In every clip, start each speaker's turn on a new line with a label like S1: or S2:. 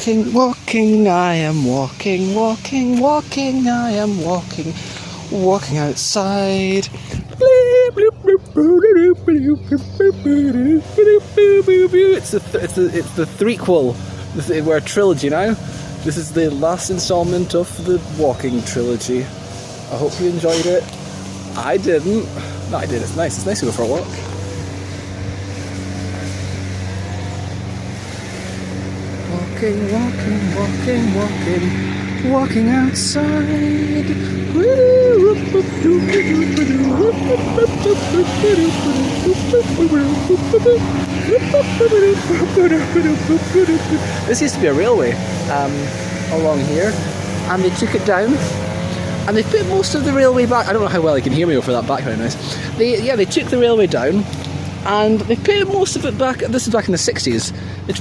S1: walking, walking, I am walking, walking, walking, I am walking, walking outside. It's the threequel. We're a trilogy now. This is the last installment of the walking trilogy. I hope you enjoyed it. I didn't. No, I did. It's nice. It's nice to go for a walk. Walking, walking, walking, walking, walking outside. This used to be a railway along here, and they took it down, and they put most of the railway back. I don't know how well you can hear me over that background noise. They took the railway down, and they put most of it back. This is back in the 60s.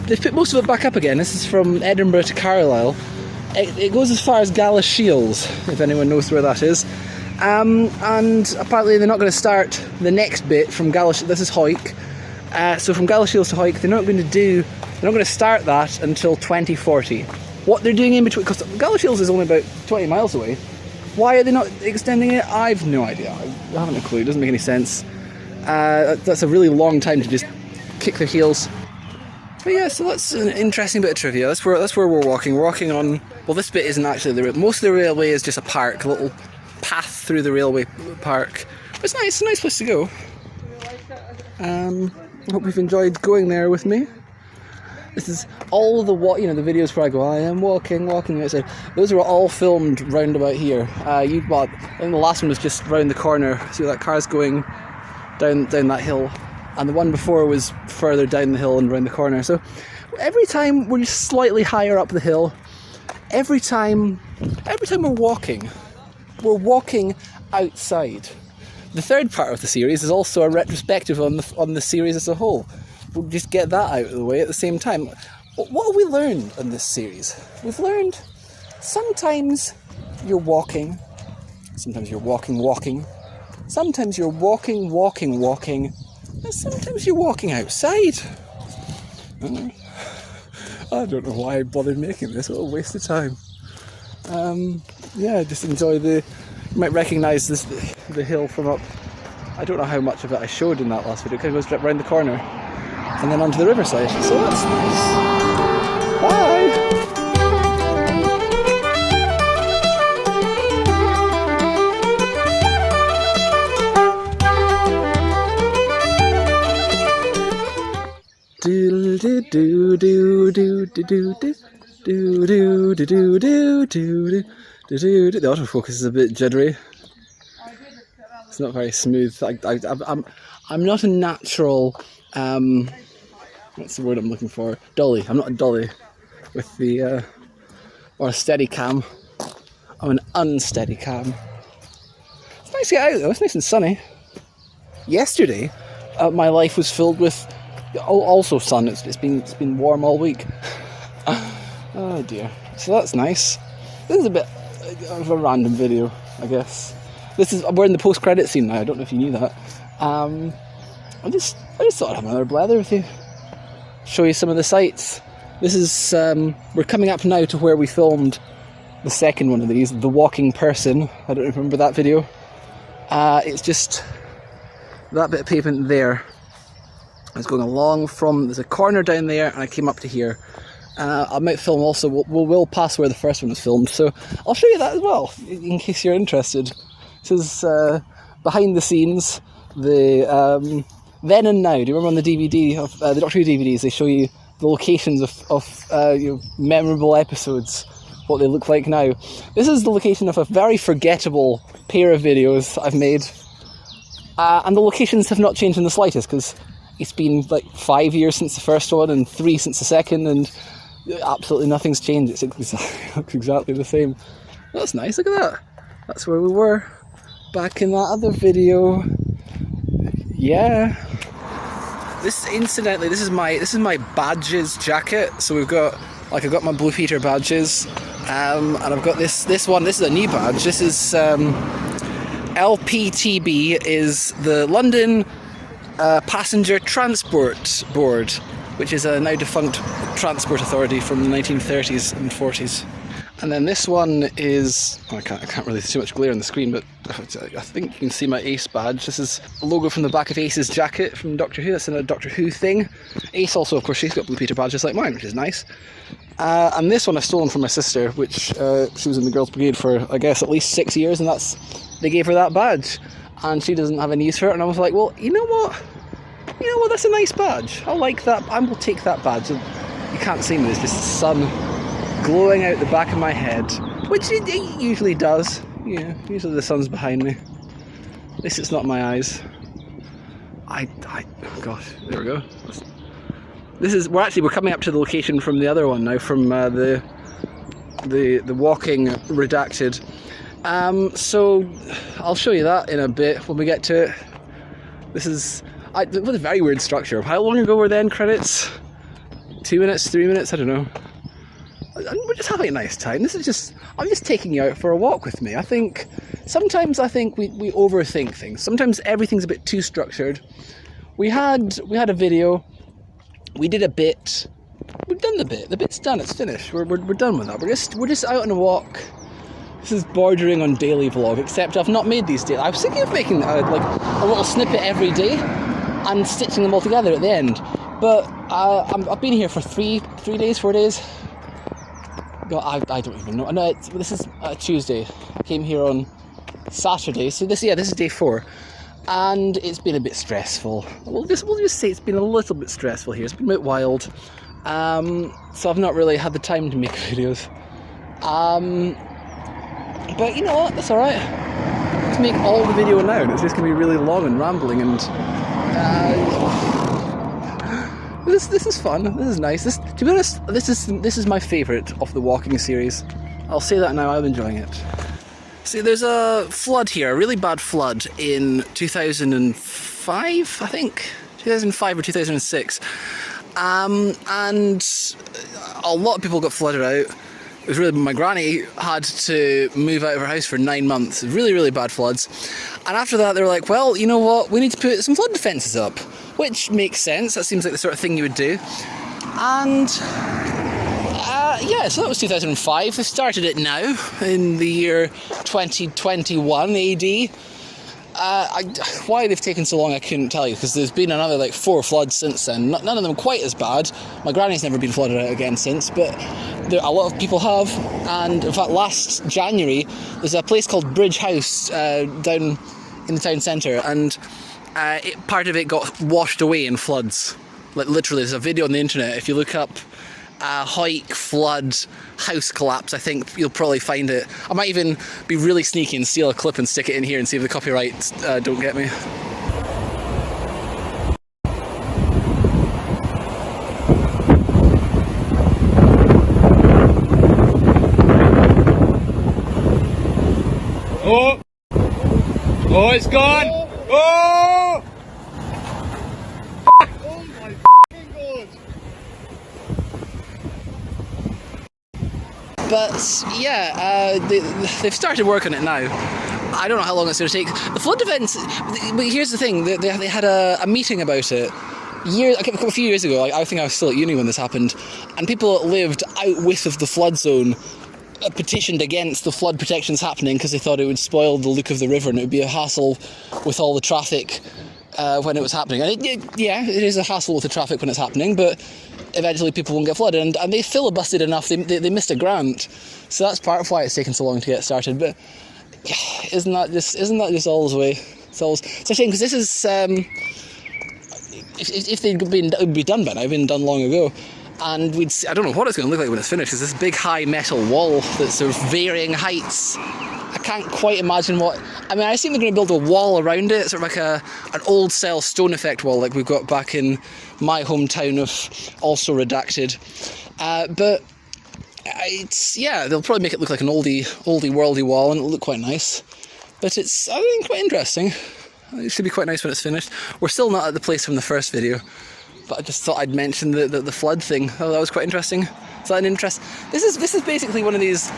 S1: They put most of it back up again. This is from Edinburgh to Carlisle. It goes as far as Galashiels, if anyone knows where that is. And apparently they're not going to start the next bit from Galashiels. This is Hawick. So from Galashiels to Hawick, they're not going to start that until 2040. What they're doing in between, because Galashiels is only about 20 miles away. Why are they not extending it? I've no idea. I haven't a clue. It doesn't make any sense. That's a really long time to just kick their heels. But yeah, so that's an interesting bit of trivia. That's where we're walking. We're walking on. Well, this bit isn't actually the. Most of the railway is just a park, a little path through the railway park. But it's nice. It's a nice place to go. I hope you've enjoyed going there with me. This is all the the videos where I go, I am walking outside. Those are all filmed round about here. I think the last one was just round the corner. See that car's going down that hill, and the one before was further down the hill and round the corner. So every time we're just slightly higher up the hill, every time we're walking outside. The third part of the series is also a retrospective on the series as a whole. We'll just get that out of the way at the same time. What have we learned in this series? We've learned sometimes you're walking, sometimes you're walking, sometimes you're walking, and sometimes you're walking outside. I don't know why I bothered making this. What a waste of time. Just enjoy you might recognise the hill from up. I don't know how much of it I showed in that last video. It kind of goes round the corner and then onto the riverside. So that's nice. Bye! Do do do do do do do do do do do do do. The autofocus is a bit jittery. It's not very smooth. I'm not a natural. What's the word I'm looking for? Dolly. I'm not a dolly with the or a steady cam. I'm an unsteady cam. It's nice to get out though. It's nice and sunny. Yesterday, my life was filled with also sun. It's been warm all week. Oh dear. So that's nice. This is a bit of a random video, I guess. We're in the post-credit scene now. I don't know if you knew that. I just thought I'd have another blather with you. Show you some of the sights. This is we're coming up now to where we filmed the second one of these, The Walking Person. I don't remember that video. It's just that bit of pavement there. I was going along there's a corner down there, and I came up to here. I might film also, we'll pass where the first one was filmed, so I'll show you that as well, in case you're interested. This is behind the scenes, the then and now. Do you remember on the DVD, of the Doctor Who DVDs, they show you the locations of memorable episodes, what they look like now. This is the location of a very forgettable pair of videos I've made, and the locations have not changed in the slightest, because it's been like 5 years since the first one and 3 since the second, and absolutely nothing's changed. It looks exactly the same. That's nice, look at that. That's where we were back in that other video. Yeah. This is my badges jacket. So we've got, I've got my Blue Peter badges, and I've got this one. This is a new badge. This is LPTB, is the London Passenger Transport Board. which is a now defunct transport authority from the 1930s and 40s. And then this one is, I can't really see too much glare on the screen, but I think you can see my Ace badge. This is a logo from the back of Ace's jacket from Doctor Who. That's a Doctor Who thing. Ace also, of course, she's got Blue Peter badges like mine, which is nice. And this one I've stolen from my sister, which she was in the Girls' Brigade for, I guess, at least 6 years, and they gave her that badge. And she doesn't have any use for it, and I was like, well, you know what? That's a nice badge. I like that. I will take that badge. You can't see me, there's just the sun glowing out the back of my head, which it usually does. Yeah, usually the sun's behind me. At least it's not my eyes. Gosh, there we go. We're coming up to the location from the other one now, from the walking redacted. So I'll show you that in a bit when we get to it. This is with a very weird structure. How long ago were the end credits? 2 minutes, 3 minutes? I don't know. We're just having a nice time. I'm just taking you out for a walk with me. Sometimes I think we overthink things. Sometimes everything's a bit too structured. We had a video. We did a bit. We've done the bit. The bit's done. It's finished. We're done with that. We're just out on a walk. This is bordering on daily vlog, except I've not made these daily. I was thinking of making a little snippet every day and stitching them all together at the end. But I've been here for 4 days. God, I don't even know. No, this is Tuesday. I came here on Saturday, so this is day 4, and it's been a bit stressful. We'll just say it's been a little bit stressful here. It's been a bit wild, so I've not really had the time to make videos. But you know what? That's all right. Let's make all the video now, and it's just gonna be really long and rambling and. This is fun. This is nice. To be honest, this is my favourite of the walking series. I'll say that now. I'm enjoying it. See, there's a flood here, a really bad flood in 2005, I think, 2005 or 2006, and a lot of people got flooded out. It was really, my granny had to move out of her house for 9 months. Really, really bad floods. And after that, they were like, well, you know what? We need to put some flood defences up, which makes sense. That seems like the sort of thing you would do. And so that was 2005. They started it now in the year 2021 AD. Why they've taken so long, I couldn't tell you, because there's been another 4 floods since then. None of them quite as bad. My granny's never been flooded out again since, but a lot of people have. And in fact, last January, there's a place called Bridge House down in the town centre, and part of it got washed away in floods. Literally, there's a video on the internet. If you look up Hawick flood house collapse, I think you'll probably find it. I might even be really sneaky and steal a clip and stick it in here and see if the copyrights don't get me.
S2: Oh, it's gone! Oh! Oh my God!
S1: But yeah, they've started work on it now. I don't know how long it's going to take. The flood defence, but here's the thing, they had a meeting about it a few years ago. I think I was still at uni when this happened, and people that lived outwith of the flood zone petitioned against the flood protections happening because they thought it would spoil the look of the river and it would be a hassle with all the traffic when it was happening. And it is a hassle with the traffic when it's happening, but eventually people won't get flooded. And they filibustered enough, they missed a grant. So that's part of why it's taken so long to get started. But isn't that just all the way? It's a shame, because this is if they'd been, it would be done by now. It'd been done long ago. And I don't know what it's going to look like when it's finished. It's this big high metal wall that's sort of varying heights. I can't quite imagine what. I mean, I assume they're going to build a wall around it, sort of like an old style stone effect wall, like we've got back in my hometown of also redacted. But they'll probably make it look like an oldie worldy wall, and it'll look quite nice. But it's, I think, quite interesting. It should be quite nice when it's finished. We're still not at the place from the first video, but I just thought I'd mention the flood thing. Oh, that was quite interesting. Is that an interest? This is basically one of these.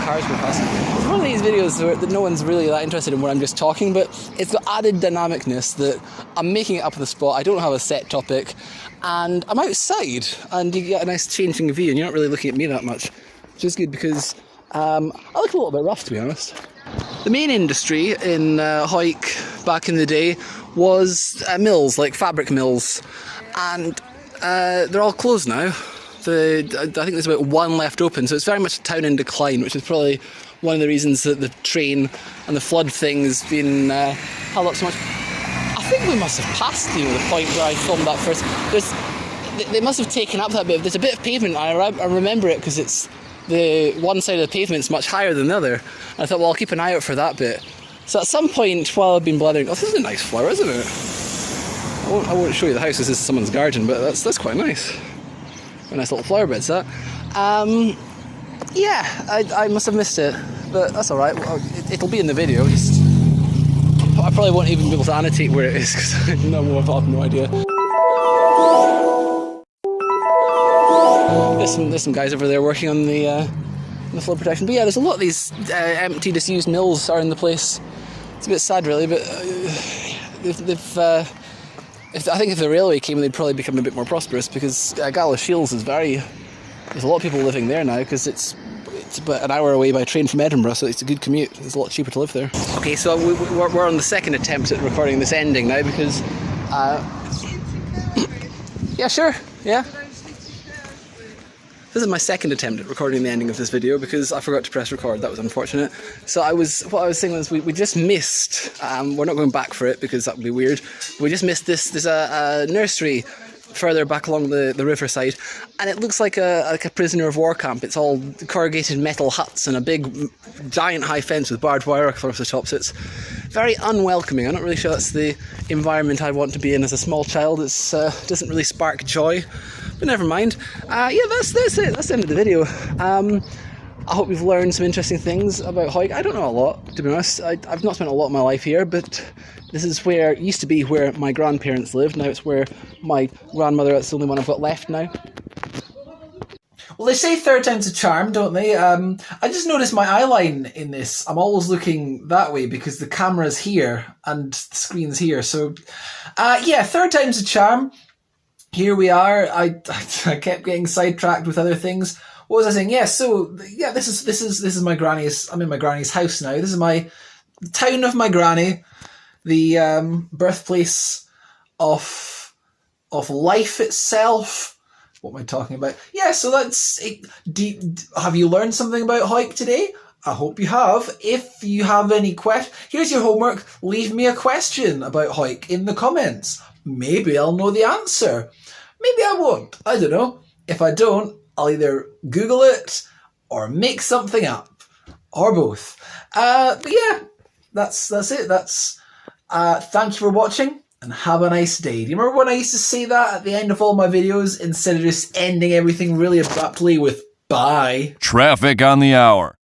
S1: cars go past. It's one of these videos that no one's really that interested in where I'm just talking, but it's got added dynamicness that I'm making it up on the spot. I don't have a set topic, and I'm outside, and you get a nice changing view, and you're not really looking at me that much, which is good because I look a little bit rough, to be honest. The main industry in Hawick back in the day was mills, like fabric mills, and they're all closed now. I think there's about one left open, so it's very much a town in decline, which is probably one of the reasons that the train and the flood thing has been held up so much. I think we must have passed the point where I filmed that first. They must have taken up that bit. There's a bit of pavement, I remember it because it's the one side of the pavement's much higher than the other. And I thought, well, I'll keep an eye out for that bit. So at some point while I've been blathering, oh, this is a nice flower, isn't it? I won't show you the house, this is someone's garden, but that's quite nice. A nice little flower beds, that. Yeah, I must have missed it, but that's alright. It'll be in the video. Just I probably won't even be able to annotate where it is because I have no idea. There's some guys over there working on the flood protection. But yeah, there's a lot of these empty, disused mills are in the place. It's a bit sad, really, but I think if the railway came, they'd probably become a bit more prosperous because Gallows Shields is there's a lot of people living there now because it's about an hour away by train from Edinburgh, so it's a good commute. It's a lot cheaper to live there. Okay, so we're on the second attempt at recording this ending now because... yeah, sure, yeah. This is my second attempt at recording the ending of this video because I forgot to press record. That was unfortunate. So what I was saying was we just missed, we're not going back for it because that would be weird. We just missed this nursery further back along the riverside, and it looks like a prisoner of war camp. It's all corrugated metal huts and a big giant high fence with barbed wire across the top, so it's very unwelcoming. I'm not really sure that's the environment I want to be in as a small child. It doesn't really spark joy. But never mind. Yeah, that's it. That's the end of the video. I hope you've learned some interesting things about Hawick. I don't know a lot, to be honest. I've not spent a lot of my life here, but this is where it used to be where my grandparents lived. Now it's where my grandmother, that's the only one I've got left now.
S3: Well, they say third time's a charm, don't they? I just noticed my eye line in this. I'm always looking that way because the camera's here and the screen's here. So, yeah, third time's a charm. Here we are. I kept getting sidetracked with other things. What was I saying? Yeah, so yeah, this is my granny's. I'm in my granny's house now. This is the town of my granny, the birthplace of life itself. What am I talking about? Yeah, so that's it. Have you learned something about Hawick today? I hope you have. If you have any here's your homework. Leave me a question about Hawick in the comments. Maybe I'll know the answer. Maybe I won't. I don't know. If I don't, I'll either Google it or make something up. Or both. But yeah, that's it. Thank you for watching and have a nice day. Do you remember when I used to say that at the end of all my videos instead of just ending everything really abruptly with bye?
S4: Traffic on the hour.